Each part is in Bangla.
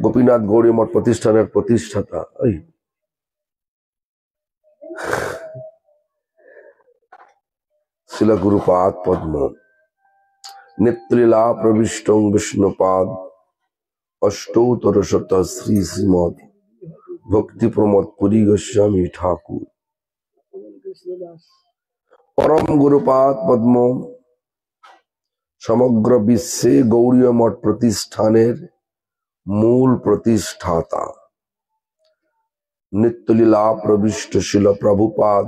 গোপীনাথ গৌড়ীয় মঠ প্রতিষ্ঠানের প্রতিষ্ঠাতা ওই শিল গুরুপাদ পদ্ম নেত্রীলা প্রবিষ্ট বিষ্ণুপাদ অষ্টৌত্তর শত শ্রী শ্রীমদ ভক্তি প্রমোদ পুরী গোস্বামী ঠাকুর পরম গুরুপাদ পদ্ম সমগ্র বিশ্বে গৌড়ীয় মঠ প্রতিষ্ঠানের মূল প্রতিষ্ঠাতা নিত্যলীলা প্রবিষ্ট শিল প্রভুপাদ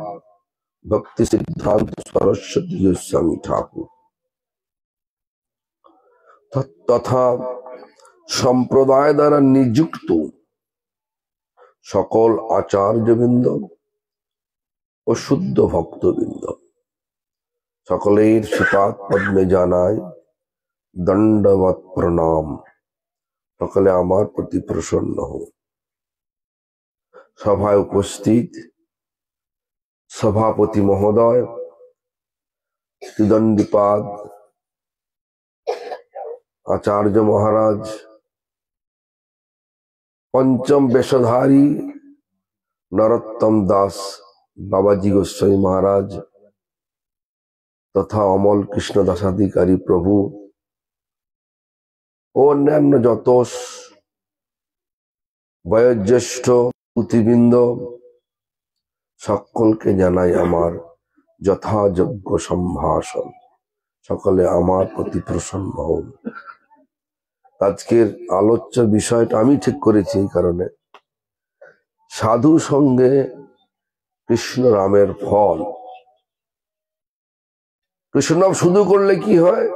ভক্তি সিদ্ধান্ত সরস্বতী গোস্বামী ঠাকুর তথা সম্প্রদায় দ্বারা নিযুক্ত সকল আচার্যবৃন্দ ও শুদ্ধ ভক্তবৃন্দ সকলের শ্রীপাদ পদ্মে জানায় দণ্ডবৎ প্রণাম। সকলে আমার প্রতি প্রসন্ন হন। সভায় উপস্থিত সভাপতি মহোদয়, ত্রিদণ্ডীপাদ আচার্য মহারাজ, পঞ্চম বেশধারী নরোত্তম দাস বাবাজি গোস্বামী মহারাজ তথা অমল কৃষ্ণ দাসাধিকারী প্রভু ও অন্যান্য যত বয়োজ্যেষ্ঠ অতিবৃন্দ, সকলকে জানাই আমার যথাযোগ্য সম্ভাষণ। সকলে আমার প্রতি প্রসন্ন হন। আজকের আলোচ্য বিষয়টা আমি ঠিক করেছি এই কারণে, সাধু সঙ্গে কৃষ্ণ রামের ফল। কৃষ্ণ নাম শুধু করলে কি হয়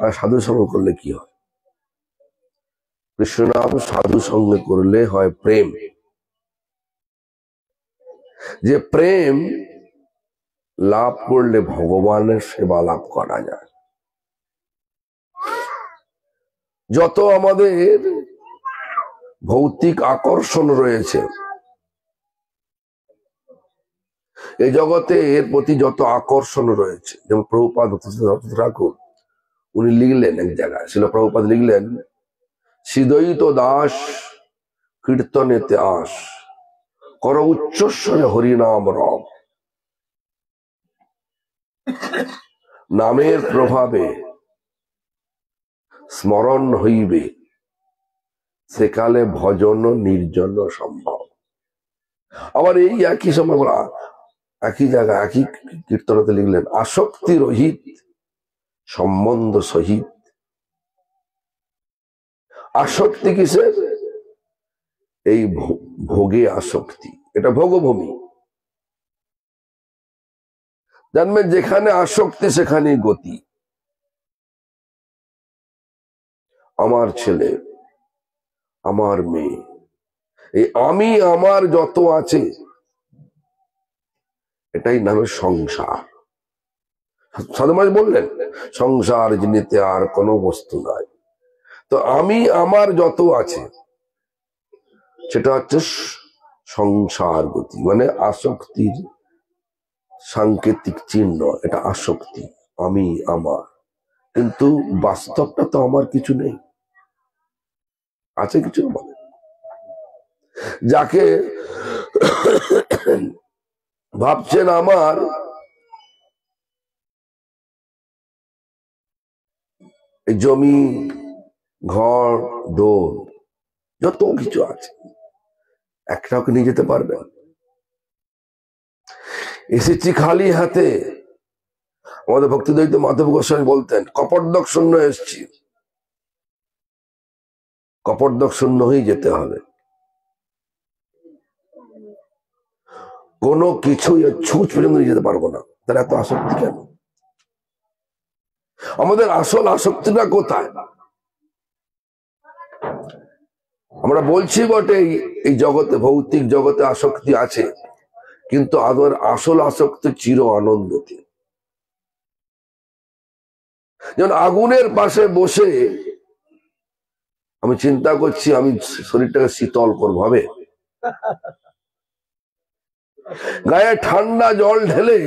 আর সাধু সঙ্গ করলে কি হয়? কৃষ্ণ নাম সাধু সঙ্গে করলে হয় প্রেম। যে প্রেম লাভ করলে ভগবানের সেবা লাভ করা যায়। যত আমাদের ভৌতিক আকর্ষণ রয়েছে এই জগতে, এর প্রতি যত আকর্ষণ রয়েছে, যেমন প্রভুপাদ ঠাকুর উনি লিখলেন এক জায়গায়, শিল প্রভুপাদ লিখলেন, হৃদয়িত দাস কীর্তনেতে আস, কর উচ্চস্বরে হরিনাম রব। নামের প্রভাবে স্মরণ হইবে, সেকালে ভজন নির্জন সম্ভব। আবার এই একই সময় বলা, একই জায়গায় একই কীর্তনতে লিখলেন, আসক্তি রহিত সম্বন্ধ সহিত। আসক্তি কিসের? এই ভোগে আসক্তি, এটা ভোগভূমি। জানবেন যেখানে আসক্তি সেখানেই গতি। আমার ছেলে, আমার মেয়ে, এই আমি আমার যত আছে এটাই নামে সংসার। সাধু মহারাজ বললেন, সংসার জিনিতে আর কোনো বস্তু নাই। তো আমি আমার যত আছে সেটা হচ্ছে সংসার গতি, মানে আসক্তির সাংকেতিক চিহ্ন। এটা আসক্তি, আমি আমার। কিন্তু বাস্তবটা তো আমার কিছু নেই, আছে কিছু মানে। যাকে ভাবছেন আমার, জমি, ঘর, দোর, যত কিছু আছে, একটাও নিয়ে যেতে পারবেন? এসেছি খালি হাতে। আমাদের ভক্তিদ্বৈত মাধব গোস্বামী বলতেন, কপটদক শূন্য এসছি, কপটদক শূন্য হয়ে যেতে হবে। কোনো কিছু ছুঁচ পর্যন্ত নিয়ে যেতে পারবো না। তাহলে এত আসক্তি কেন? আমাদের আসল আসক্তিটা কোথায়? আমরা বলছি বটে এই জগতে, ভৌতিক জগতে আসক্তি আছে, কিন্তু আমাদের আসল আসক্তি চির আনন্দতে। যেমন আগুনের পাশে বসে আমি চিন্তা করছি আমি শরীরটাকে শীতল করবো, হবে? গায়ে ঠান্ডা জল ঢেলে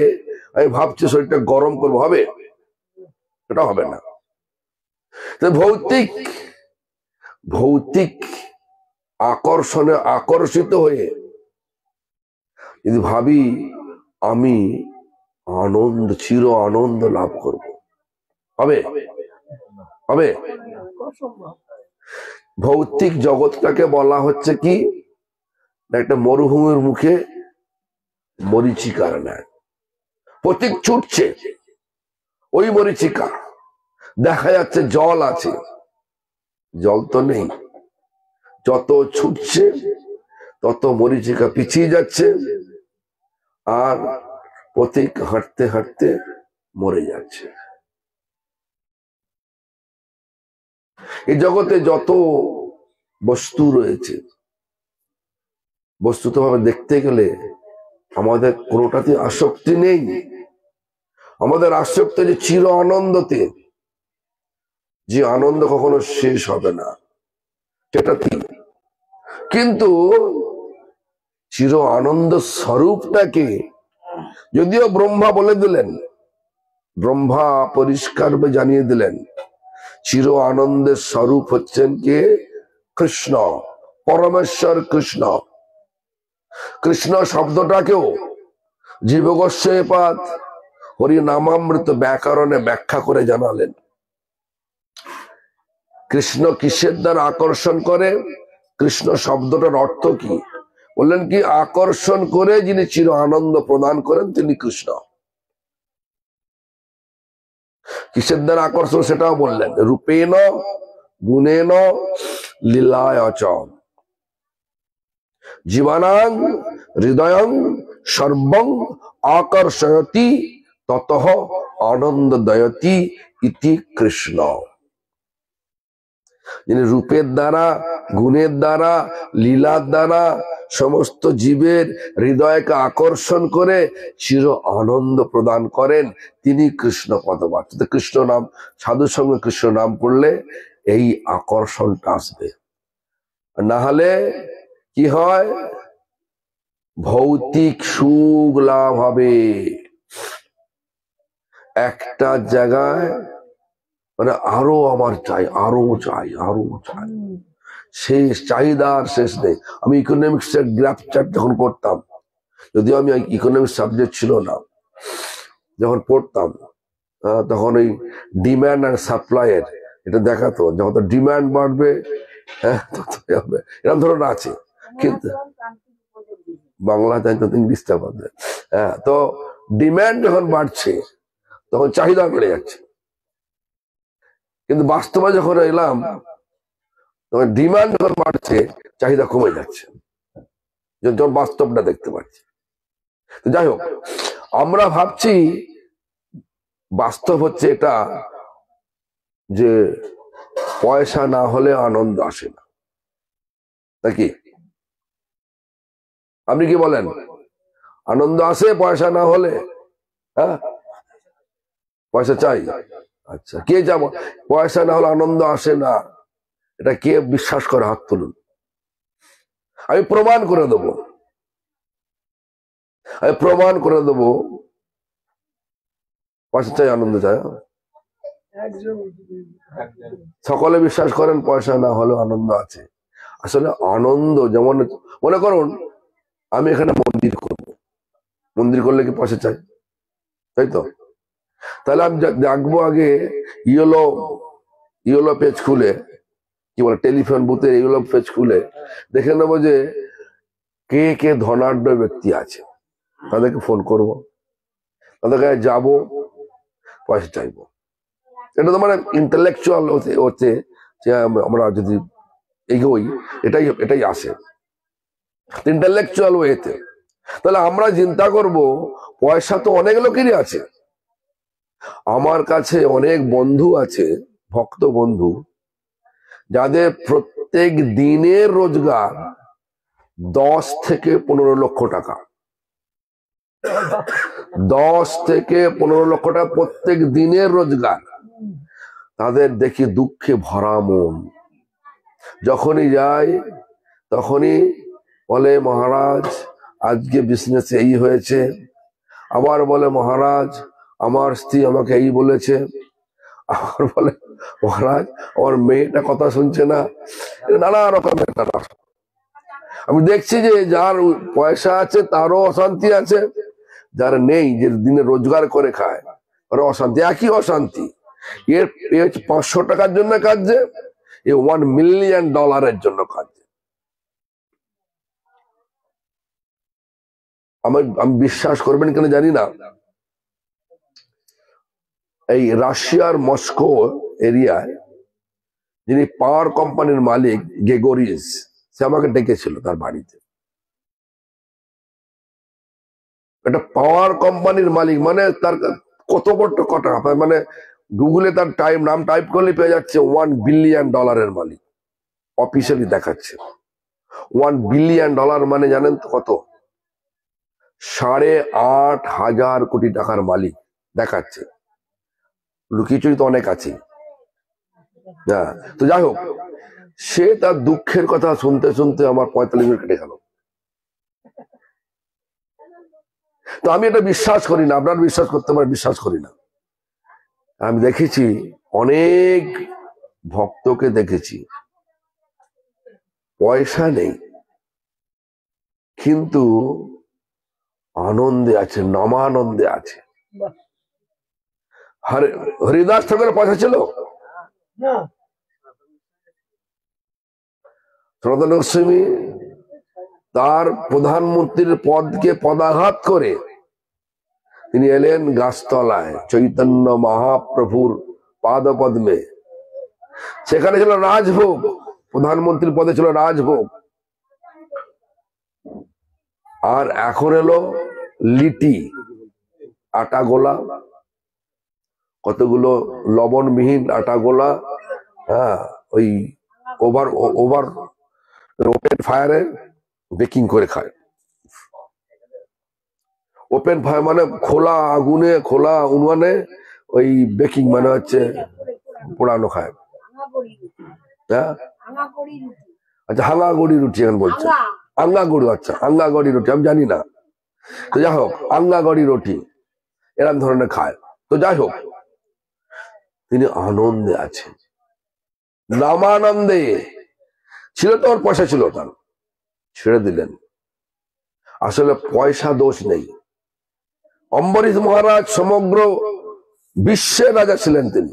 আমি ভাবছি শরীরটা গরম করবো, হবে? এটা হবে না। ভৌতিক ভৌতিক আকর্ষণে আকর্ষিত হয়ে যদি ভাবি আমি আনন্দ, চির আনন্দ লাভ করব, হবে? হবে? ভৌতিক জগৎটাকে বলা হচ্ছে কি, একটা মরুভূমির মুখে মরীচিকার ন্যায়। প্রতীক ছুটছে, ওই মরীচিকা দেখা যাচ্ছে জল আছে, জল তো নেই। যত ছুটছে তত মরীচিকা পিছিয়ে যাচ্ছে, আর পথিক হাঁটতে হাঁটতে মরে যাচ্ছে। এই জগতে যত বস্তু রয়েছে, বস্তুতভাবে দেখতে গেলে আমাদের কোনোটাতে আসক্তি নেই। আমাদের আসক্তি যে চির আনন্দতে, যে আনন্দ কখনো শেষ হবে না, সেটা কি। কিন্তু চির আনন্দ স্বরূপটাকে যদিও ব্রহ্মা বলে দিলেন, ব্রহ্মা পরিষ্কার জানিয়ে দিলেন, চির আনন্দের স্বরূপ হচ্ছেন কে? কৃষ্ণ, পরমেশ্বর কৃষ্ণ। কৃষ্ণ শব্দটাকেও জীব গোস্বামীপাদ হরিনামামৃত ব্যাকরণে ব্যাখ্যা করে জানালেন। কৃষ্ণ কিসের দ্বারা আকর্ষণ করে? কৃষ্ণ শব্দটার অর্থ কি? বললেন কি, আকর্ষণ করে যিনি চির আনন্দ প্রদান করেন তিনি কৃষ্ণ। কিসের দ্বারা আকর্ষণ সেটাও বললেন, রূপেণ গুণেন লীলায় চ জীবানাং হৃদয়ং সর্বং আকর্ষয়তি ততঃ আনন্দদয়তি ইতি কৃষ্ণ। যিনি রূপের দ্বারা, গুণের দ্বারা, লীলার দ্বারা সমস্ত জীবের হৃদয়কে আকর্ষণ করে চির আনন্দ প্রদান করেন, তিনি কৃষ্ণ পদবাচ্য। কৃষ্ণ নাম, সাধুর সঙ্গে কৃষ্ণ নাম করলে এই আকর্ষণটা আসবে। না হলে কি হয়? ভৌতিক সুখ লাভ হবে। একটা জায়গায় মানে আরো আমার চাই, আরো চাই, আরো চাই, শেষ চাহিদার শেষ নেই। আমি ইকোনমিক্স এর গ্রাফ চার্ট যখন করতাম, যদিও আমি ইকোনমিক্স সাবজেক্ট ছিল না, যখন পড়তাম তখন ওই ডিম্যান্ড আর সাপ্লাই এর এটা দেখাতো, যখন ডিম্যান্ড বাড়বে ততই হবে, এরকম ধরনের আছে। কিন্তু বাংলা তাই তো ইংলিশটা বাড়বে। তো ডিম্যান্ড যখন বাড়ছে তখন চাহিদা বেড়ে যাচ্ছে। কিন্তু বাস্তবে যখন এলাম তখন ডিমান্ড যখন বাড়ছে চাহিদা কমে যাচ্ছে, যখন বাস্তবটা দেখতে পাচ্ছি। তো যাই হোক, আমরা ভাবছি বাস্তব হচ্ছে এটা যে পয়সা না হলে আনন্দ আসে না, নাকি? আপনি কি বলেন? আনন্দ আসে পয়সা না হলে? হ্যাঁ, পয়সা চাই। আচ্ছা, কে যাব পয়সা না হলে আনন্দ আসে না, এটা কে বিশ্বাস করে? হাত তুলুন। আমি প্রমাণ করে দেবো, আমি প্রমাণ করে দেবো পয়সা চাই আনন্দ চাই। সকলে বিশ্বাস করেন পয়সা না হলেও আনন্দ আছে। আসলে আনন্দ যেমন, মনে করুন আমি এখানে মন্দির করব, মন্দির করলে কি পয়সা চাই? তাই তো। তাহলে আমি দেখবো আগে ইয়েলো পেজ খুলে, কি বলে, টেলিফোন বুথের ইয়েলো পেজ খুলে দেখে নেবো যে কে কে ধনাঢ্য ব্যক্তি আছে, তাদেরকে ফোন করব, তাদের কাছে যাবো, পয়সা চাইবো। এটা তো মানে ইন্টেলেকচুয়াল হচ্ছে যে আমরা যদি এগোই এটাই আসে ইন্টেলেকচুয়াল ওয়েতে। তাহলে আমরা চিন্তা করব পয়সা তো অনেক লোকেরই আছে। আমার কাছে অনেক বন্ধু আছে, ভক্ত বন্ধু, যাদের প্রত্যেক দিনের রোজগার 10 থেকে 15 লক্ষ টাকা। 10 থেকে 15 লক্ষ টাকা প্রত্যেক দিনের রোজগার। তাদের দেখি দুঃখে ভরা মন। যখনই যায় তখনই বলে, মহারাজ আজকে বিজনেসে এই হয়েছে। আবার বলে, মহারাজ আমার স্ত্রী আমাকে এই বলেছে। আবার বলে, মহারাজ আমার মেয়েটা কথা শুনছে না। নানা রকমের আমি দেখছি যে যার পয়সা আছে তারও অশান্তি আছে, যার নেই, যে দিনে রোজগার করে খায়, ওর অশান্তি, একই অশান্তি। এর 500 টাকার জন্য কাঁদছে, এ $1 মিলিয়ন জন্য কাঁদছে। আমি বিশ্বাস করবেন কেন জানি না, এই রাশিয়ার মস্কো এরিয়ায় যিনি পাওয়ার কোম্পানির মালিক গেগোরিস, সে আমাকে ডেকেছিল তার বাড়িতে। একটা পাওয়ার কোম্পানির মালিক, মানে তার কত বড় কটা, মানে গুগলে তার নাম টাইপ করলে পেয়ে যাচ্ছে $1 বিলিয়ন মালিক, অফিসিয়ালি দেখাচ্ছে। $1 বিলিয়ন মানে জানেন তো কত? 8,500 কোটি টাকার মালিক দেখাচ্ছে। লুকিয়ে তো অনেক আছে। হ্যাঁ, তো যাই হোক, সে তার দুঃখের কথা শুনতে শুনতে আমার 45 মিনিট কেটে গেল। তো আমি এটা বিশ্বাস করি না, আপনার বিশ্বাস করতে পারে, বিশ্বাস করি না। আমি দেখেছি অনেক ভক্তকে দেখেছি, পয়সা নেই কিন্তু আনন্দে আছে, নামানন্দে আছে। হরিদাস ঠাকুরের পয়সা ছিল, সনাতন গোস্বামী তার প্রধানমন্ত্রীর পদকে পদাঘাত করে তিনি এলেন গাছতলায় চৈতন্য মহাপ্রভুর পাদপদ্মে। সেখানে ছিল রাজভোগ, প্রধানমন্ত্রীর পদে ছিল রাজভোগ। আর এখন এলো লিটি, আটা গোলা, কতগুলো লবণবিহীন আটা গোলা, হ্যাঁ, ওই ওভার ওপেন ফায়ারে বেকিং করে খায়। ওপেন ফায়ার মানে খোলা আগুনে, খোলা উনুনে ওই বেকিং, মানে হচ্ছে পোড়ানো খায়। হ্যাঁ, আচ্ছা, হাঙ্গাগুড়ি রুটি এখন বলছে, আঙ্গাগুড়ি, আচ্ছা আঙ্গাগড়ি রুটি, আমি জানি না। তো যাই হোক, আঙ্গাগড়ি রুটি এরকম ধরনের খায়। তো যাই হোক, তিনি আনন্দে আছেন, নামানন্দে ছিল। তো ওর পয়সা ছিল, তার ছেড়ে দিলেন। আসলে পয়সা দোষ নেই। অম্বরীশ মহারাজ সমগ্র বিশ্বের রাজা ছিলেন, তিনি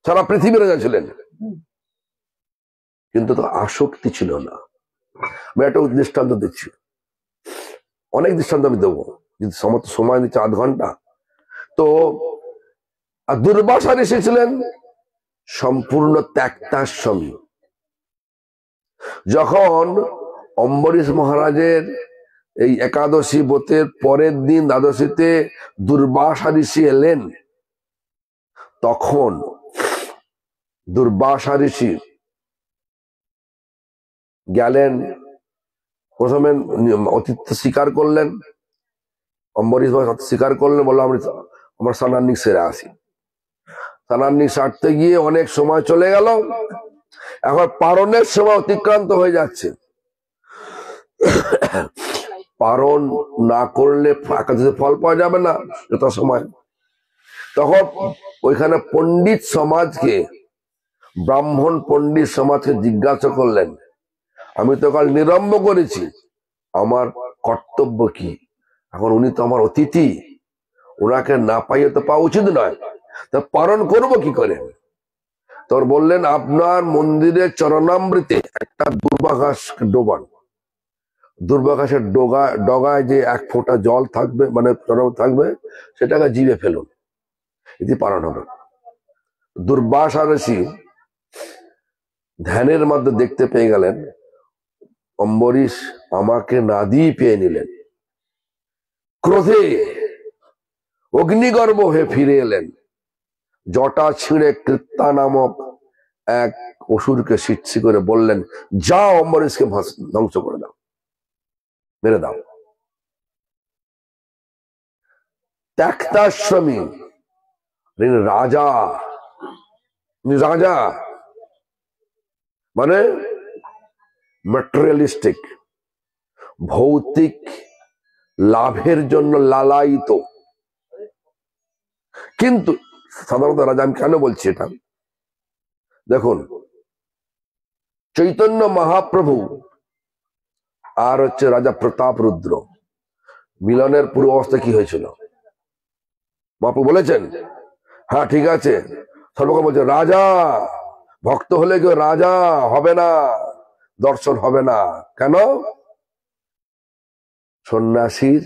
সারা পৃথিবীর রাজা ছিলেন, কিন্তু তো আসক্তি ছিল না। আমি একটা দৃষ্টান্ত দিচ্ছি, অনেক দৃষ্টান্ত আমি দেবো, যদি সময় দিচ্ছে 8 ঘন্টা। তো দুর্বাসা ঋষি ছিলেন সম্পূর্ণ ত্যাক্তাশ্রমী। যখন অম্বরীশ মহারাজের এই একাদশী ব্রতের পরের দিন দ্বাদশীতে দুর্বাসা ঋষি এলেন, তখন দুর্বাসা ঋষি গেলেন, প্রথমে অতিথ্য স্বীকার করলেন। অম্বরীশ মহারাজ স্বীকার করলেন, বললো আমার স্নানান্নিক সেরে আসি। স্নানান্নিক সারতে গিয়ে অনেক সময় চলে গেল, এখন পারণের সময় অতিক্রান্ত হয়ে যাচ্ছে। পারণ না করলে একাদশীতে ফল পাওয়া যাবে না যথা সময়। তখন ওইখানে পণ্ডিত সমাজকে, ব্রাহ্মণ পণ্ডিত সমাজকে জিজ্ঞাসা করলেন, আমি তো কাল নিরম্ব করেছি, আমার কর্তব্য কি? এখন উনি তো আমার অতিথি, ওনাকে না পাইয়ে তো পাওয়া উচিত নয়, তা পালন করবো কি করে? তোর বললেন, আপনার মন্দিরের চরণামৃতে একটা দুর্বাঘাস ডোবান, দুর্বাঘাসের ডগায় যে 1 ফোঁটা জল থাকবে, মানে থাকবে, সেটাকে জিভে ফেলুন, এটি পালন হবে। দুর্বাসা ঋষি ধ্যানের মধ্যে দেখতে পেয়ে গেলেন অম্বরীশ আমাকে না দিয়ে পেয়ে নিলেন। ক্রোধে অগ্নিগর্ভ হয়ে ফিরে এলেন, জটা ছিঁড়ে কৃত্তা নামক এক অসুরকে সিচ্ছি করে বললেন, যাও অম্বরীশকে ধ্বংস করে দাও, মেরে দাও। ত্যাক্তাশ্রমী রাজা, রাজা মানে ম্যাটেরিয়ালিস্টিক, ভৌতিক লাভের জন্য লালায়িত। কিন্তু সাধারণত রাজা, আমি কেন বলছি এটা, দেখুন চৈতন্য মহাপ্রভু আর হচ্ছে রাজা প্রতাপ রুদ্র। মিলনের পূর্ব অবস্থা কি হয়েছিল বাপু বলেছেন? হ্যাঁ ঠিক আছে, সর্বকাল বলছে রাজা ভক্ত হলে কেউ রাজা হবে না, দর্শন হবে না। কেন? সন্ন্যাসীর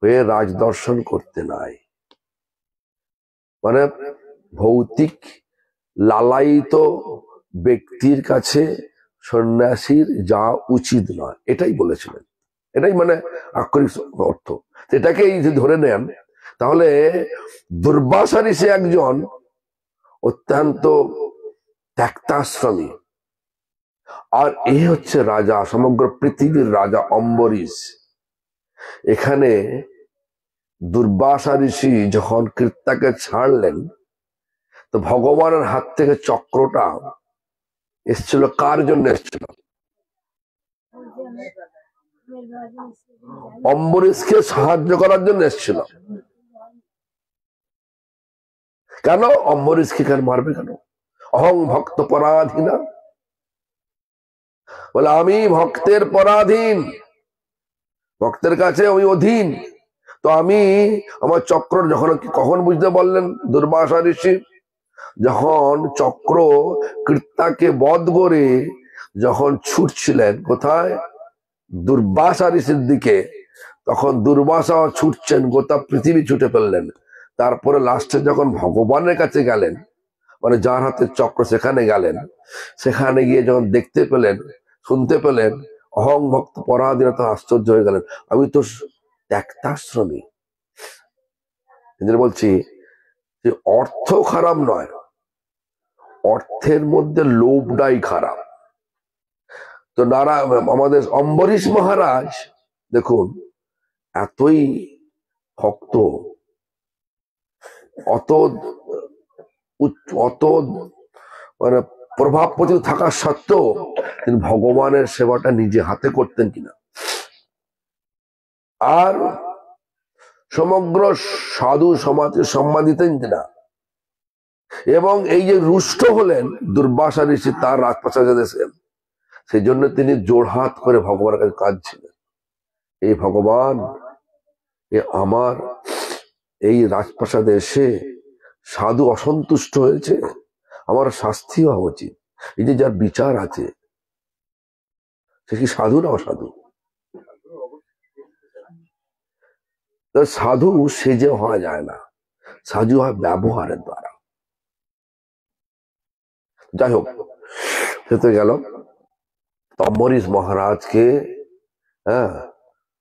হয়ে রাজ দর্শন করতে নাই, মানে ভৌতিক লালায়িত ব্যক্তির কাছে সন্ন্যাসীর যা উচিত নয়, এটাই বলেছিলেন। এটাই মানে আক্ষরিক অর্থ। এটাকেই যদি ধরে নেন তাহলে দুর্বাসা ঋষি একজন অত্যন্ত ত্যাক্তাশ্রমী, আর এই হচ্ছে রাজা, সমগ্র পৃথিবীর রাজা অম্বরীশ। এখানে দুর্বাসা ঋষি যখন কৃত্তাকে ছাড়লেন, তো ভগবানের হাত থেকে চক্রটা এসছিল কার জন্য এসছিল? অম্বরীশকে সাহায্য করার জন্য এসছিল। কেন অম্বরীশকে কেন মারবে? কেন? অহং ভক্ত পরাধীনা, বলে আমি ভক্তের পরাধীন, ভক্তের কাছে আমি অধীন। তো আমি আমার চক্র যখন, কখন বুঝতে পারলেন দুর্বাসা ঋষি? যখন চক্র কৃত্তাকে বধ করে যখন ছুটছিলেন কোথায়? দুর্বাসা ঋষির দিকে। তখন দুর্বাসা ছুটছেন, গোটা পৃথিবী ছুটে ফেললেন। তারপরে লাস্টে যখন ভগবানের কাছে গেলেন, মানে যার হাতে চক্র, সেখানে গেলেন। সেখানে গিয়ে যখন দেখতে পেলেন, শুনতে পেলেন অহং ভক্ত পরাধীনতা, আশ্চর্য হয়ে গেলেন। আমি তো ত্যাক্তাশ্রমী। বলছি যে অর্থ খারাপ নয়, অর্থের মধ্যে লোভটাই খারাপ। তো আমাদের অম্বরীশ মহারাজ দেখুন, এতই ভক্ত, অত অত মানে প্রভাব প্রতি থাকা সত্ত্বেও তিনি ভগবানের সেবাটা নিজে হাতে করতেন কিনা, আর সমগ্র সাধু সমাজে সম্মান দিতেন কিনা। এবং এই যে রুষ্ট হলেন দুর্বাসা ঋষি তার রাজপ্রাসাদে এসেছেন, সেই জন্য তিনি জোড়হাত করে ভগবানের কাছে কাঁদছিলেন, এই ভগবান, এ আমার এই রাজপ্রাসাদে এসে সাধু অসন্তুষ্ট হয়েছে, আমার শাস্তি হওয়া উচিত। এই যে যার বিচার আছে, সে কি সাধু না অসাধু? সাধু সেজে হওয়া যায় না, সাধু হয় ব্যবহারের দ্বারা। যাই হোক, সেতে গেল অম্বরীশ মহারাজকে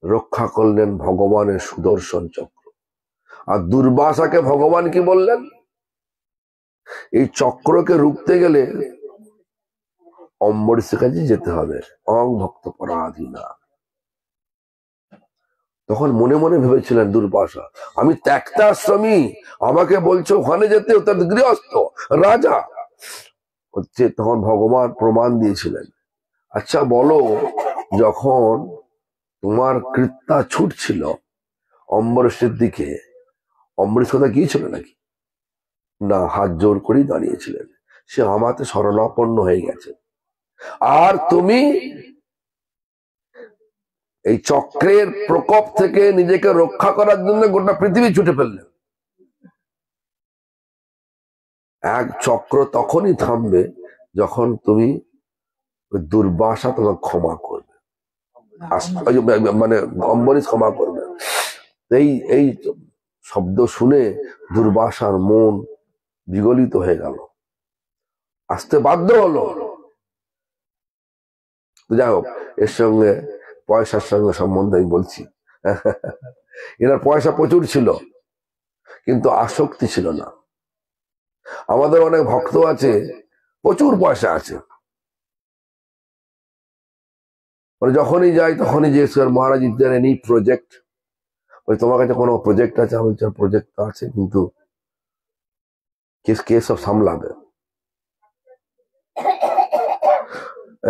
রক্ষা করলেন ভগবানের সুদর্শন চক্র। আর দুর্বাসাকে ভগবান কি বললেন? এই চক্রকে রুখতে গেলে অম্বরীশের কাছে যেতে হবে, অং ভক্ত পরাধীনা। তখন মনে মনে ভেবেছিলেন দুর্বাসা, আমি ত্যাক্তাশ্রমী, আমাকে বলছো ওখানে যেতে, তার গৃহস্থ রাজা হচ্ছে। তখন ভগবান প্রমাণ দিয়েছিলেন, আচ্ছা বলো, যখন তোমার কৃত্তা ছুটছিল অম্বরীশের দিকে, অম্বরীশ কথা গিয়েছিল নাকি? না, হাত জোর করেই দাঁড়িয়েছিলেন, সে আমাতে শরণাপন্ন হয়ে গেছে। আর তুমি এই চক্রের প্রকোপ থেকে নিজেকে রক্ষা করার জন্য গোটা পৃথিবী ছুটে ফেললেন। এক চক্র তখনই থামবে যখন তুমি দুর্বাসা তোমাকে ক্ষমা করবে, মানে অম্বরীশ ক্ষমা করবে। এই শব্দ শুনে দুর্বাসার মন বিগলিত হয়ে গেল, আসতে বাধ্য হলো। যাই হোক, এর সঙ্গে পয়সার সঙ্গে সম্বন্ধ আমি বলছি। এনার পয়সা প্রচুর ছিল, কিন্তু আসক্তি ছিল না। আমাদের অনেক ভক্ত আছে, প্রচুর পয়সা আছে, মানে যখনই যাই তখনই যে মহারাজ এনি প্রজেক্ট, ওই তোমার কাছে কোনো প্রজেক্ট আছে? আমি প্রজেক্ট আছে, কিন্তু কে সব সামলাবে?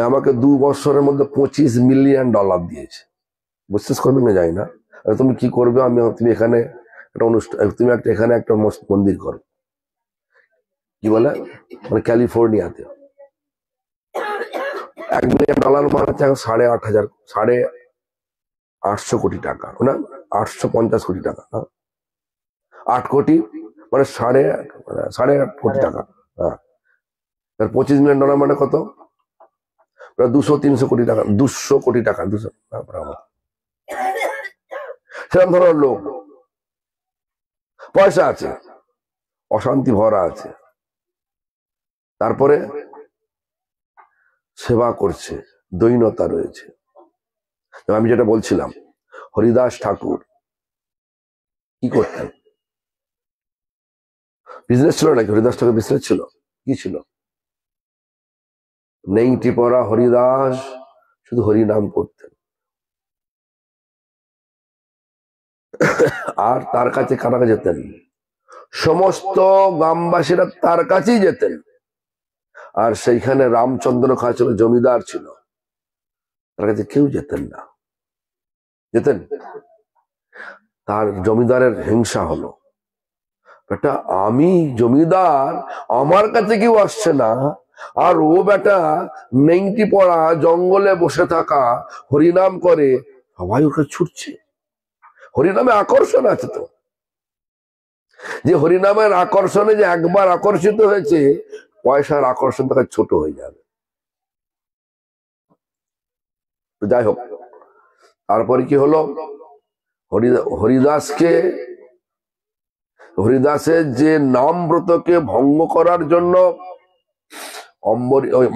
আমাকে 2 বছরের মধ্যে $25 মিলিয়ন দিয়েছে, বিশ্বাস করবে না জানি না। তুমি কি করবে? তুমি এখানে একটা অনুষ্ঠান, তুমি এখানে একটা মন্দির করো, কি বলে, মানে ক্যালিফোর্নিয়াতে $1 মিলিয়ন মানে হচ্ছে 850 কোটি টাকা না, 850 কোটি টাকা না, 8 কোটি মানে সাড়ে 8 কোটি টাকা। হ্যাঁ, $25 মিলিয়ন মানে কত? 200-300 কোটি টাকা, 200 কোটি টাকা, 200। সেরকম ধরনের লোক, পয়সা আছে, অশান্তি ভরা আছে, তারপরে সেবা করছে, দৈনতা রয়েছে। আমি যেটা বলছিলাম, হরিদাস ঠাকুর কি করতেন? বিজনেস ছিল নাকি? হরিদাস ঠাকুর বিজনেস ছিল? কি ছিল? নেংটি পরা হরিদাস শুধু হরিনাম করতেন। আর তার কাছে কারা যেতেন? সমস্ত গ্রামবাসীরা তার কাছেই যেতেন। আর সেইখানে রামচন্দ্র খা ছিল, জমিদার ছিল, তার কাছে কেউ যেতেন না। যেতেন? তার জমিদারের হিংসা হলো, বেটা আমি জমিদার, আমার কাছে কেউ আসছে না, আর ও বেটা নেংটি পড়া জঙ্গলে বসে থাকা হরিনাম করে, সবাই ওকে ছুটছে। হরিনামে আকর্ষণ আছে তো, যে হরিনামের আকর্ষণে যে একবার আকর্ষিত হয়েছে, পয়সার আকর্ষণ তাকে ছোট হয়ে যাবে। যাই হোক, তারপরে কি হলো? হরিদাসের যে নামব্রতকে ভঙ্গ করার জন্য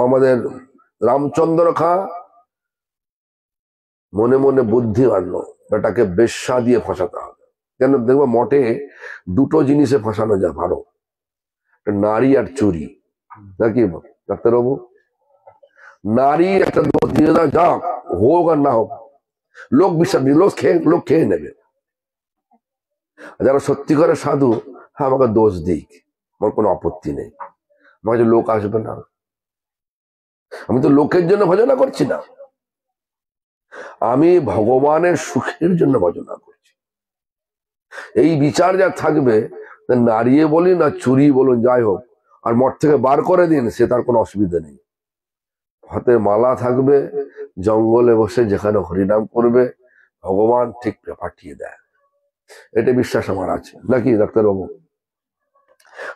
আমাদের রামচন্দ্র খা মনে মনে বুদ্ধি আনলো, বেটাকে বেশ্যা দিয়ে ফাঁসাতে হবে। কেন দেখবো, মঠে দুটো জিনিসে ফাঁসানো যায় ভালো, নারী আর চুরি, নাকি ডাক্তারবাবু? নারী একটা দোষ দিয়ে দাও, যাক হোক আর না হোক, লোক বিশ্বাস, লোক খেয়ে নেবে। যারা সত্যি করে সাধু, হ্যাঁ আমাকে দোষ দিক, আমার কোনো আপত্তি নেই, আমার কাছে লোক আসবে না, আমি তো লোকের জন্য ভজনা করছি না, আমি ভগবানের সুখের জন্য ভজনা করছি। এই বিচার যা থাকবে, নারীয়ে বলি না চুরি বলুন, যাই হোক, আর মঠ থেকে বার করে দিন, সে তার কোনো অসুবিধা নেই। হাতে মালা থাকবে, জঙ্গলে বসে যেখানে হরিনাম করবে, ভগবান ঠিক পাঠিয়ে দেয়, এটা বিশ্বাস আমার আছে, নাকি ডাক্তারবাবু?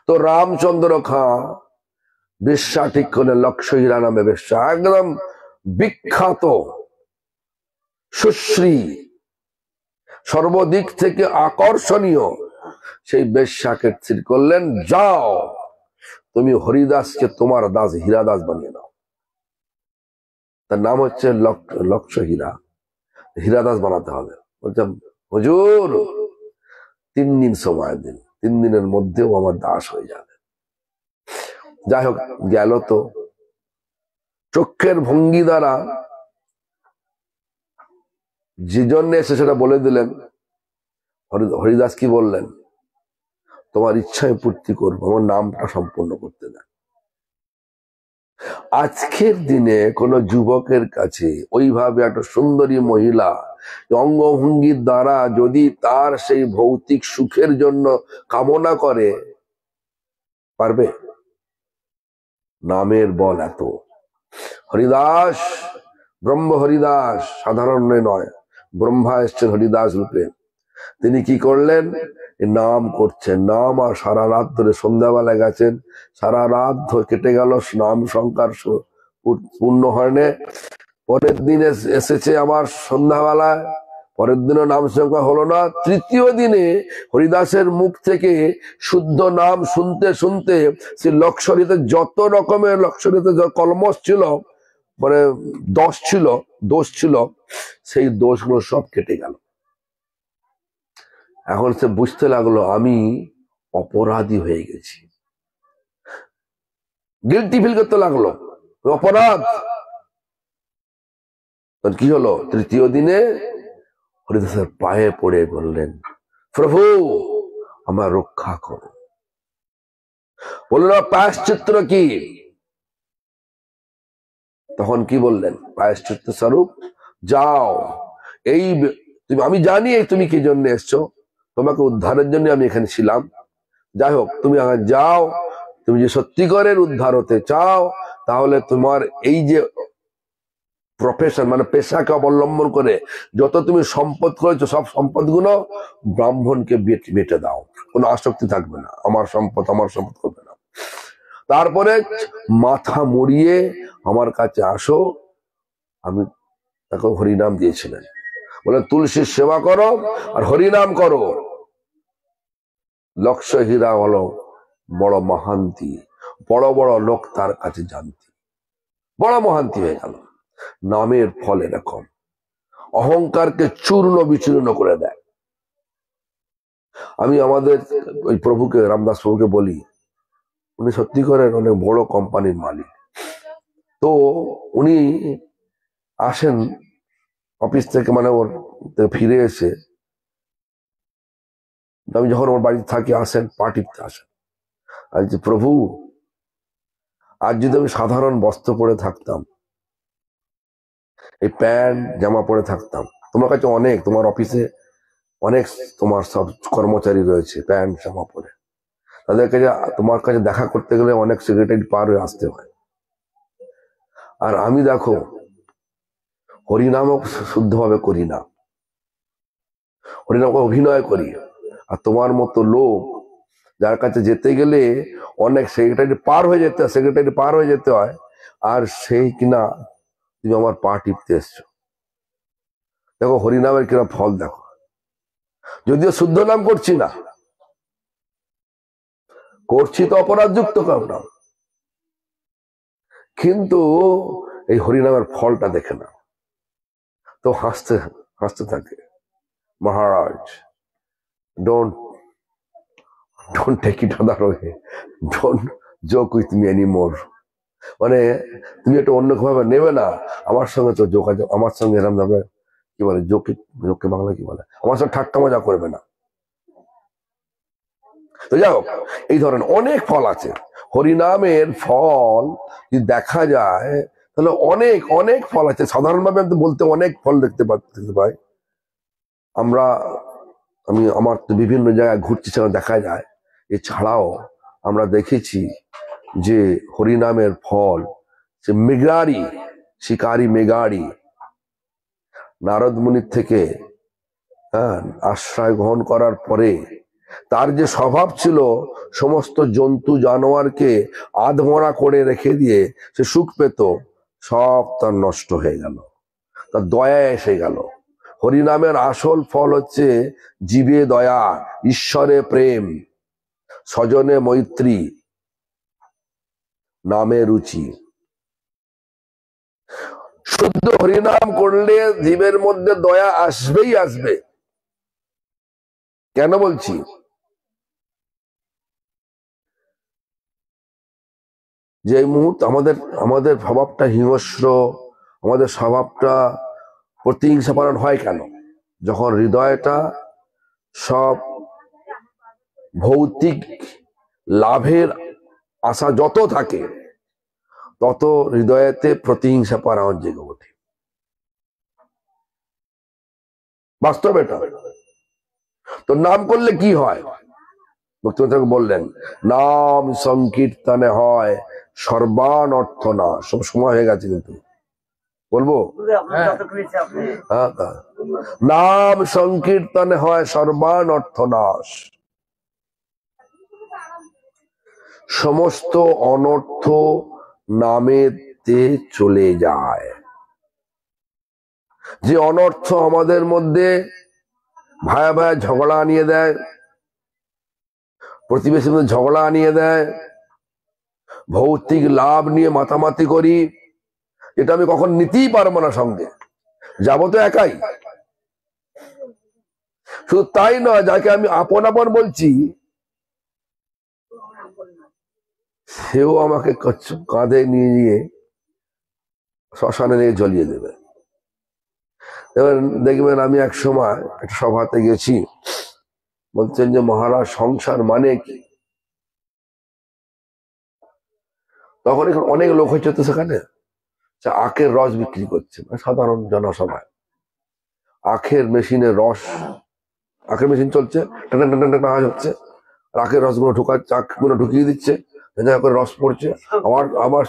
তো রামচন্দ্র খা বেশ্যা ঠিক করে, লক্ষ্যহীরা নামে বেশ্যা, একদম বিখ্যাত, সুশ্রী, সর্বদিক থেকে আকর্ষণীয় সেই বেশ্যাকে স্থির করলেন, যাও তুমি হরিদাসকে তোমার দাস হীরাদাস বানিয়ে নাও। তার নাম হচ্ছে লক্ষ্যহীরা, হীরাদাস বানাতে হবে। বলছে হুজুর 3 দিন সময় দিন, 3 দিনের মধ্যেও আমার দাস হয়ে যাবে। যাই হোক, গেল তো, চোখের ভঙ্গি দ্বারা যে জন্য এসে সেটা বলে দিলেন। হরিদাস কি বললেন? তোমার ইচ্ছায় পূর্তি করবো, আমার নামটা সম্পূর্ণ করতে দেন। আজকের দিনে কোন যুবকের কাছে ওইভাবে একটা সুন্দরী মহিলা অঙ্গভঙ্গির দ্বারা যদি তার সেই ভৌতিক সুখের জন্য কামনা করে, পারবে? নামের বল এত। হরিদাস, ব্রহ্ম হরিদাস সাধারণ নয়, ব্রহ্মা এসছেন হরিদাস রূপে। তিনি কি করলেন? নাম করছেন, নাম, আর সারা রাত ধরে, সন্ধ্যাবেলা গেছেন, সারা রাত কেটে গেল নাম সংখ্যার পূর্ণ হয়নে। পরের দিন এসেছে আবার সন্ধ্যাবেলায়, পরের দিনও নাম সংখ্যা হলো না। তৃতীয় দিনে হরিদাসের মুখ থেকে শুদ্ধ নাম শুনতে শুনতে সে লক্ষরিতে যত রকমের লক্ষরিতে কলমশ ছিল, মানে দোষ ছিল, সেই দোষগুলো সব কেটে গেল। এখন সে বুঝতে লাগলো আমি অপরাধী হয়ে গেছি, গিল্টি ফিল করতে লাগলো, অপরাধ। কি হলো? তৃতীয় দিনে হরিদাসের পায়ে পড়ে বললেন, প্রভু আমার রক্ষা করো। বললেন প্রায়শ্চিত্ত কি? তখন কি বললেন? প্রায়শ্চিত্ত স্বরূপ যাও, এই আমি জানি তুমি কি জন্য এসছো, তোমাকে উদ্ধারের জন্য আমি এখানে ছিলাম। যাই হোক, তুমি যাও, তুমি যে সত্যিকারের উদ্ধার হতে চাও, তাহলে তোমার এই যে প্রফেশন মানে পেশাকে অবলম্বন করে যত তুমি সম্পদ করেছো সব সম্পদ গুলো ব্রাহ্মণকে বেটে দাও, কোনো আসক্তি থাকবে না, আমার সম্পদ করবে না। তারপরে মাথা মুড়িয়ে আমার কাছে আসো, আমি তাকে হরিনাম দিয়েছিলেন, বলে তুলসীর সেবা করো আর হরিনাম করো। লক্ষ্য হীরা হলো বড় মহান্তি, বড় বড় লোক তার কাছে জানতি, বড় মহান্তি হয়ে গেল। নামের ফল এরকম, অহংকারকে চূর্ণ বিচূর্ণ করে দেয়। আমি আমাদের ওই প্রভুকে, রামদাস প্রভুকে বলি, উনি সত্যি করে অনেক বড় কোম্পানির মালিক। তো উনি আসেন অফিস থেকে, মানে ওর ফিরে এসে, আমি যখন ওর বাড়িতে থাকি আসেন, পা টিপতে আসেন। আর যে প্রভু, আজ যদি আমি সাধারণ বস্ত্র পরে থাকতাম, এই প্যান্ট জামা পরে থাকতাম, তোমার কাছে অনেক, তোমার অফিসে অনেক তোমার সব কর্মচারী রয়েছে প্যান্ট জামা পরে, তাদের কাছে তোমার কাছে দেখা করতে গেলে অনেক সেক্রেটারি পার হয়ে আসতে হয়। আর আমি দেখো হরিনামও শুদ্ধভাবে করি না, হরিনামকে অভিনয় করি। আর তোমার মতো লোক যার কাছে যেতে গেলে অনেক সেক্রেটারি পার হয়ে যেতে হয়, আর সেই কিনা তুমি আমার পা টিপতে এসছো। দেখো হরিনামের কিনা ফল দেখো, যদিও শুদ্ধ নাম করছি না, করছি তো অপরাধযুক্ত নাম, কিন্তু এই হরিনামের ফলটা দেখে না। তো হাসতে হাসতে থাকে, মহারাজ don't take it other way, don't joke with me anymore. মানে তুমি একটু অন্য ভাবে নেবে না আমার সঙ্গে, তো যোগাযোগ আমার সঙ্গে এরকম ভাবে কি বলে, জোকে বাংলা কি বলে, আমার সঙ্গে ঠাট্টা মজা করবে না। তো যাই হোক, এই ধরনের অনেক ফল আছে। হরিনামের ফল যদি দেখা যায় তাহলে অনেক অনেক ফল আছে। সাধারণভাবে আমি বলতে অনেক ফল দেখতে পাই আমি আমার তো বিভিন্ন জায়গায় ঘুরছি, সেখানে দেখা যায়। এছাড়াও আমরা দেখেছি যে হরিনামের ফল, সে মৃগারি, শিকারী মৃগারি নারদ মুনির থেকে আশ্রয় গ্রহণ করার পরে তার যে স্বভাব ছিল সমস্ত জন্তু জানোয়ারকে আধমরা করে রেখে দিয়ে সে সুখ পেত, সব তার নষ্ট হয়ে গেল, তার দয়া এসে গেল। হরিনামের আসল ফল হচ্ছে জীবে দয়া, ঈশ্বরে প্রেম, স্বজনে মৈত্রী, নামে রুচি। শুদ্ধ হরিনাম করলে জীবের মধ্যে দয়া আসবেই আসবে। কেন বলছি? যে এই মুহূর্তে আমাদের স্বভাবটা হিংস্র, আমাদের স্বভাবটা প্রতিহিংসাপরায়ণ হয় কেন? যখন হৃদয়টা সব ভৌতিক লাভের আশা যত থাকে, তত হৃদয়েতে প্রতিহিংসাপরায়ণ জেগে ওঠে। বাস্তব এটা। তো নাম করলে কি হয়? মুক্তিযোদ্ধা বললেন, নাম সংকীর্তনে হয় সর্বান অর্থ না। সব সময় হয়ে গেছে, কিন্তু বলবো, নাম সংকীর্তনে হয় সর্বান অর্থ নাশ। সমস্ত অনর্থ নামেতে চলে যায়। যে অনর্থ আমাদের মধ্যে ভায়া ভায়া ঝগড়া আনিয়ে দেয়, প্রতিবেশীর মধ্যে ঝগড়া আনিয়ে দেয়, ভৌতিক লাভ নিয়ে মাতামাতি করি, এটা আমি কখন নিতেই পারবো না, সঙ্গে যাবো তো একাই। শুধু তাই নয়, যাকে আমি আপন আপন বলছি সেও আমাকে কাঁধে নিয়ে গিয়ে শ্মশানে নিয়ে জ্বলিয়ে দেবে। এবার দেখবেন, আমি এক সময় একটা সভাতে গেছি, বলছেন যে মহারাজ সংসার মানে কি? তখন এখন অনেক লোক হচ্ছে, তো সেখানে আখের রস বিক্রি করছে, সাধারণ জনসভায় আখের মেশিনের রস, আখের মেশিন চলছে, টানা টানা টানা আওয়াজ হচ্ছে, আর আখের রসগুলো ঢুকাচ্ছে, আখগুলো ঢুকিয়ে দিচ্ছে, করে রস পড়ছে, আবার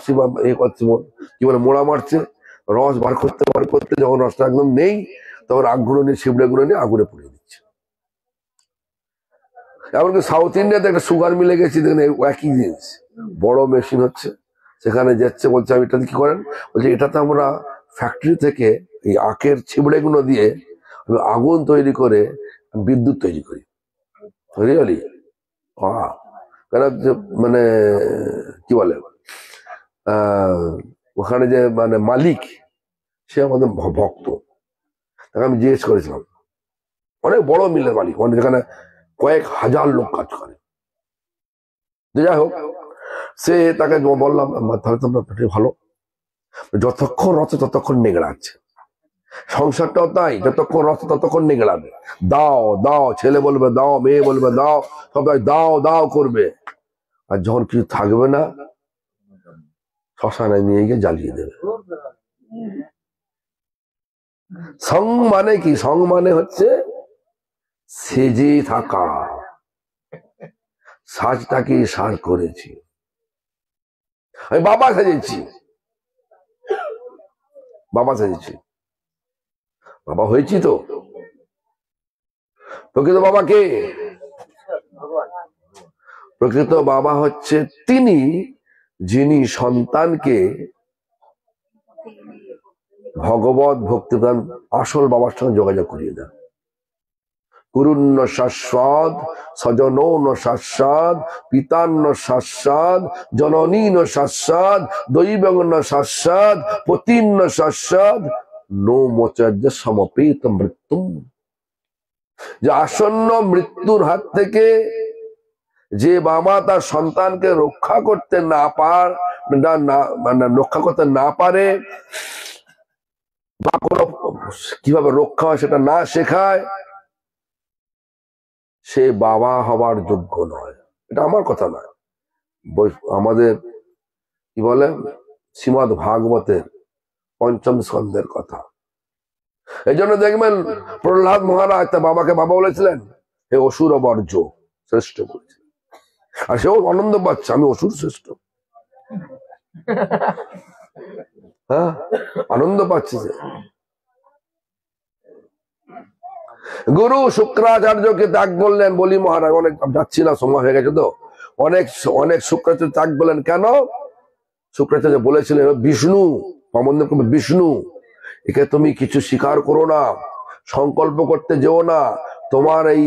কি বলে মোড়া মারছে, রস বার করতে যখন রসটা একদম নেই, তখন আগুলো নিয়ে ছিবড়েগুলো নিয়ে আগুনে পুড়িয়ে দিচ্ছে। এমনকি সাউথ ইন্ডিয়াতে একটা সুগার মিলে গেছি, দেখেন একই জিনিস, বড় মেশিন হচ্ছে, সেখানে যাচ্ছে, বলছে আমি এটা কি করেন, বলছে এটাতে আমরা ফ্যাক্টরি থেকে এই আখের ছিবড়েগুলো দিয়ে আগুন তৈরি করে বিদ্যুৎ তৈরি করি। রিয়েলি মানে কি বলে, ওখানে যে মানে মালিক, সে আমাদের ভক্ত। তাকে আমি জিজ্ঞেস করেছিলাম, অনেক বড় মিলের মালিক, মানে যেখানে কয়েক হাজার লোক কাজ করে। যাই হোক, সে তাকে বললাম তাহলে তো ভালো, যতক্ষণ রথ ততক্ষণ নেগড়াচ্ছে, সংসারটাও তাই, যতক্ষণ রথ ততক্ষণ নেগড়াবে, দাও দাও, ছেলে বলবে দাও, মেয়ে বলবে দাও, সবাই দাও দাও করবে, আর যখন কিছু থাকবে না শ্মশানে নিয়ে গিয়ে জ্বালিয়ে দেবে। সং মানে কি? সং মানে হচ্ছে সেজে থাকা, সাজটাকে সার করেছি, আমি বাবা সেজেছি, বাবা সেজেছি, বাবা হয়েছি তো। প্রকৃত বাবা কে? প্রকৃত বাবা হচ্ছে তিনি যিনি সন্তানকে ভগবত ভক্তিদান আসল বাবার সঙ্গে যোগাযোগ করিয়ে দেন। গুরুন্ন শাশ্বত, স্বজনৌন শাশ্বত, পিতান্ন শাশ্বত, জননীন শাশ্বত, দৈবং শাশ্বত, পতিন্ন শাশ্বত, নো মোচার্য সমপেত মৃত্যু। যে আসন্ন মৃত্যুর হাত থেকে যে বাবা তার সন্তানকে রক্ষা করতে রক্ষা করতে না পারে, বা কোনো কিভাবে রক্ষা হয় সেটা না শেখায়, সে বাবা হবার যোগ্য নয়। এটা আমার কথা নয়, আমাদের কি বলে শ্রীমদ ভাগবতের ৫ম স্কন্ধের কথা। এই জন্য দেখবেন প্রহ্লাদ মহারাজ তার বাবাকে বাবা বলেছিলেন, হে অসুর বর্জ্য, শ্রেষ্ঠ বলেছিলেন, আর সেও আনন্দ পাচ্ছে, আমি অসুর শ্রেষ্ঠ। হ্যাঁ, আনন্দ পাচ্ছে সে। গুরু শুক্রাচার্যকে ত্যাগ করলেন, বলি মহারাজ, অনেক যাচ্ছি না, সময় হয়ে গেছে তো, অনেক শুক্রাচার্য ত্যাগ করলেন। কেন? শুক্রাচার্য বলেছিলেন বিষ্ণু, প্রবন্ধ করবে বিষ্ণু, একে তুমি কিছু স্বীকার করো না, সংকল্প করতে যেও না, তোমার এই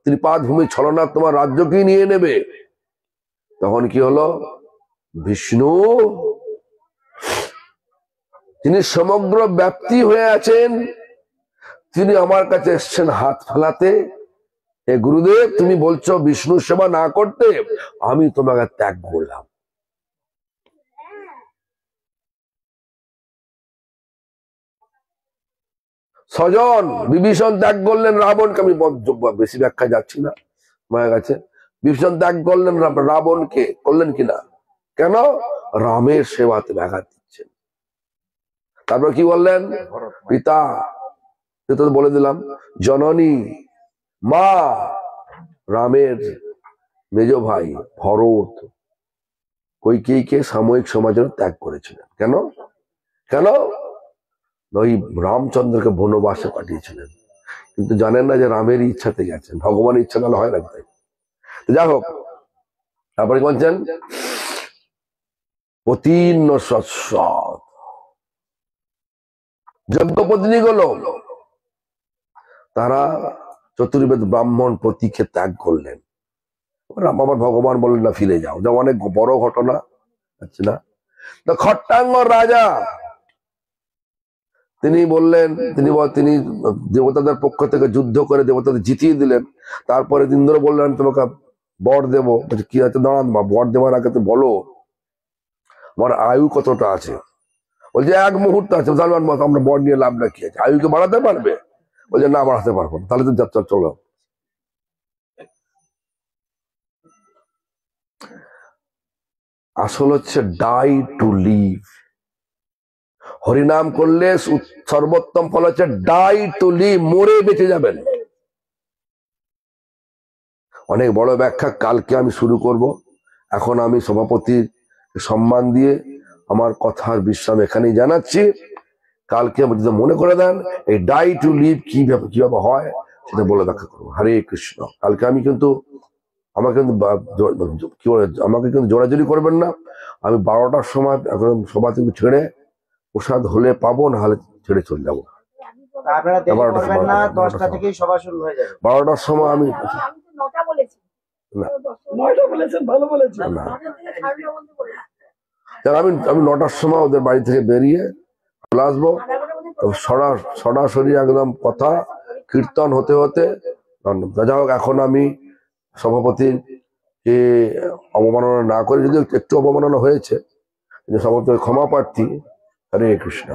ত্রিপাদ ভূমি ছলনা তোমার রাজ্যকেই নিয়ে নেবে। তখন কি হলো? বিষ্ণু তিনি সমগ্র ব্যাপ্তি হয়ে আছেন, তিনি আমার কাছে এসছেন হাত ফেলাতে, হে গুরুদেব তুমি বলছো বিষ্ণু সেবা না করতে, আমি তোমাকে ত্যাগ করলাম। স্বজন বিভীষণ ত্যাগ করলেন রাবণকে, আমি বেশি ব্যাখ্যা যাচ্ছি না, মায়ের কাছে। বিভীষণ ত্যাগ করলেন রাবণকে, করলেন কিনা? কেন? রামের সেবাতে ব্যাঘাত দিচ্ছেন। তারপর কি বললেন? পিতা, বলে দিলাম, জননী মা, রামের মেজ ভাই ভরত কৈকেয়ীকে সাময়িক সমাজের ত্যাগ করেছিলেন। কেন? কেন? ওই রামচন্দ্রকে বনবাসে পাঠিয়েছিলেন, কিন্তু জানেন না যে রামের ইচ্ছাতে গেছেন, ভগবানের ইচ্ছা নাহলে হয় না। তাই যাই হোক, তারপরে বলছেন পতিন্ন সৎসৎ, যজ্ঞপত্নী গুলো তারা চতুর্বেদ ব্রাহ্মণ পতিকে ত্যাগ করলেন। আবার ভগবান বললেন না ফিরে যাও, যা অনেক বড় ঘটনা আছে না। তো খট্টাঙ্গ রাজা তিনি বললেন, তিনি দেবতাদের পক্ষ থেকে যুদ্ধ করে দেবতাদের জিতিয়ে দিলেন। তারপরে ইন্দ্র বললেন তোমাকে বর দেবো। কি আছে, দাঁড়ান, বর দেওয়ার আগে তো বলো আমার আয়ু কতটা আছে। বলছে 1 মুহূর্ত আছে। আমরা বর নিয়ে লাভ না, কি আছে, আয়ুকে বাড়াতে পারবে? বলছে না, বাড়াতে পারবো না। তাহলে তো যাত্রা চলো। আসল হচ্ছে ডাই টু লিভ। হরিনাম করলে সর্বোত্তম ফল হচ্ছে ডাই টু লিভ, মরে বেঁচে যাবেন। অনেক বড় ব্যাখ্যা কালকে আমি শুরু করব। এখন আমি সভাপতির সম্মান দিয়ে আমার কথার বিশ্রাম এখানেই জানাচ্ছি। কালকে যদি মনে করে দেন এই ডাই টু লিভ কিভাবে হয় সেটা বলে দেখা করবো। হরে কৃষ্ণ। কালকে আমি কিন্তু আমাকে কিন্তু কি বলে আমাকে কিন্তু জোরাজুরি করবেন না। আমি 12টার সময় একদম সভা থেকে ছেড়ে প্রসাদ হলে পাবো, না হলে ছেড়ে চলে যাবো। আপনারা দেরি করবেন না, 10টা থেকেই সভা শুরু হয়ে যাবে। 12টার সময় আমি আমি তো 9টা বলেছি। না। 9টা বলেছেন, ভালো বলেছেন। না, 9টা থেকে 9:30 মধ্যে বলেছি। আমি 9টার সময় ওদের বাড়ি থেকে বেরিয়ে চলে আসবো। সরাসরি একদম কথা কীর্তন হতে হতে যা হোক। এখন আমি সভাপতিকে অবমাননা না করে, যদি একটু অবমাননা হয়েছে, সভাপতি ক্ষমা প্রার্থী। হরে কৃষ্ণ।